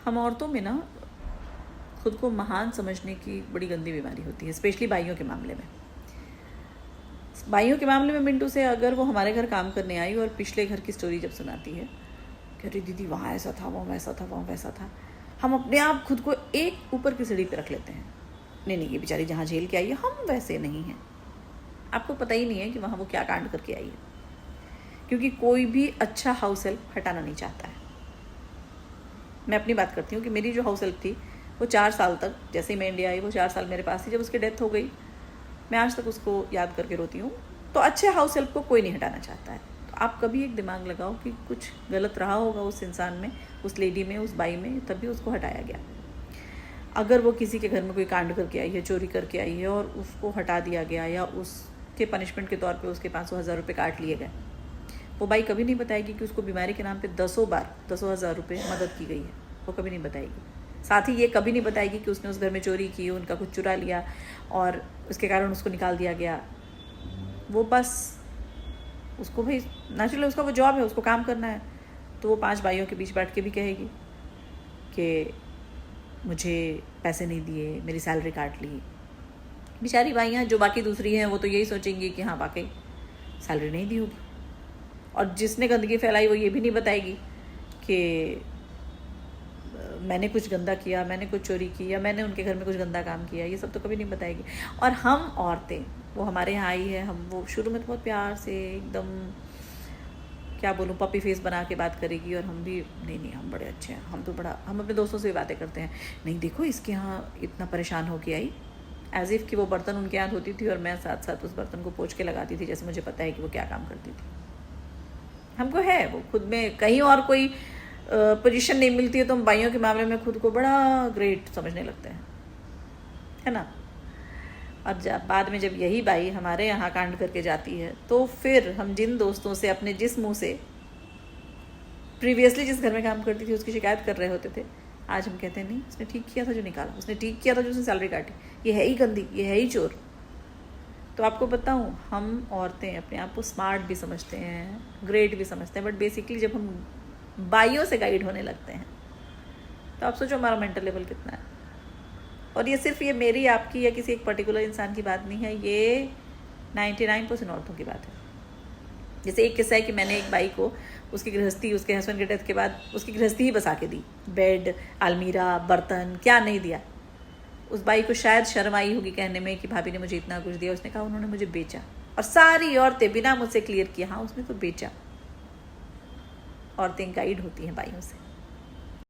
हम औरतों में ना खुद को महान समझने की बड़ी गंदी बीमारी होती है, स्पेशली बाइयों के मामले में। बाइयों के मामले में मिंटू से अगर वो हमारे घर काम करने आई और पिछले घर की स्टोरी जब सुनाती है कि अरे दीदी वहाँ ऐसा था, वहाँ वैसा था, वहाँ वैसा था, हम अपने आप खुद को एक ऊपर की सीढ़ी पे रख लेते हैं। नहीं नहीं, ये बेचारी जहाँ झेल के आई है हम वैसे नहीं हैं। आपको पता ही नहीं है कि वहाँ वो क्या कांड करके आई है, क्योंकि कोई भी अच्छा हाउस हेल्प हटाना नहीं चाहता है। मैं अपनी बात करती हूँ कि मेरी जो हाउस हेल्प थी वो 4 साल तक, जैसे ही मैं इंडिया आई वो 4 साल मेरे पास थी। जब उसकी डेथ हो गई मैं आज तक उसको याद करके रोती हूँ। तो अच्छे हाउस हेल्प को कोई नहीं हटाना चाहता है। तो आप कभी एक दिमाग लगाओ कि कुछ गलत रहा होगा उस इंसान में, उस लेडी में, उस बाई में, तभी उसको हटाया गया। अगर वो किसी के घर में कोई कांड करके आई है, चोरी करके आई है और उसको हटा दिया गया, या उसके पनिशमेंट के तौर पे उसके 500,000 रुपये काट लिए गए, वो बाई कभी नहीं बताएगी कि उसको बीमारी के नाम पे 10 बार 10,000 रुपये मदद की गई है। वो कभी नहीं बताएगी। साथ ही ये कभी नहीं बताएगी कि उसने उस घर में चोरी की, उनका कुछ चुरा लिया और उसके कारण उसको निकाल दिया गया। वो बस उसको भाई नेचुरली उसका वो जॉब है, उसको काम करना है, तो वो 5 भाइयों के बीच बैठ के भी कहेगी कि मुझे पैसे नहीं दिए, मेरी सैलरी काट ली। बेचारी भाइयाँ जो बाकी दूसरी हैं वो तो यही सोचेंगी कि हाँ वाकई सैलरी नहीं दी होगी। और जिसने गंदगी फैलाई वो ये भी नहीं बताएगी कि मैंने कुछ गंदा किया, मैंने कुछ चोरी की, या मैंने उनके घर में कुछ गंदा काम किया। ये सब तो कभी नहीं बताएगी। और हम औरतें, वो हमारे यहाँ आई है, हम वो शुरू में तो बहुत प्यार से एकदम क्या बोलूँ पपी फेस बना के बात करेगी, और हम भी नहीं हम बड़े अच्छे हैं, हम तो बड़ा, हम अपने दोस्तों से भी बातें करते हैं, नहीं देखो इसके यहाँ इतना परेशान होके आई, एज इफ़ कि वो बर्तन उनके यहाँ धोती थी और मैं साथ साथ उस बर्तन को पोंछ के लगाती थी, जैसे मुझे पता है कि वो क्या काम करती थी। हमको है वो खुद में, कहीं और कोई पोजीशन नहीं मिलती है तो हम बाइयों के मामले में खुद को बड़ा ग्रेट समझने लगते हैं, है ना। और जब बाद में जब यही बाई हमारे यहाँ कांड करके जाती है, तो फिर हम जिन दोस्तों से अपने जिस मुँह से प्रीवियसली जिस घर में काम करती थी उसकी शिकायत कर रहे होते थे, आज हम कहते हैं नहीं उसने ठीक किया था जो निकाला, उसने ठीक किया था जो उसने सैलरी काटी, ये है ही गंदी, ये है ही चोर। तो आपको बताऊँ, हम औरतें अपने आप को स्मार्ट भी समझते हैं, ग्रेट भी समझते हैं, बट बेसिकली जब हम बाइयों से गाइड होने लगते हैं तो आप सोचो हमारा मेंटल लेवल कितना है। और ये सिर्फ ये मेरी, आपकी या किसी एक पर्टिकुलर इंसान की बात नहीं है, ये 99% औरतों की बात है। जैसे एक किस्सा है कि मैंने एक बाई को उसकी गृहस्थी, उसके हस्बैंड के डेथ के बाद उसकी गृहस्थी ही बसा के दी, बेड, अलमीरा, बर्तन, क्या नहीं दिया। उस बाई को शायद शर्म आई होगी कहने में कि भाभी ने मुझे इतना कुछ दिया। उसने कहा उन्होंने मुझे बेचा। और सारी औरतें बिना मुझसे क्लियर किया, हाँ उसने तो बेचा। औरतें गाइड होती हैं बाइयों से।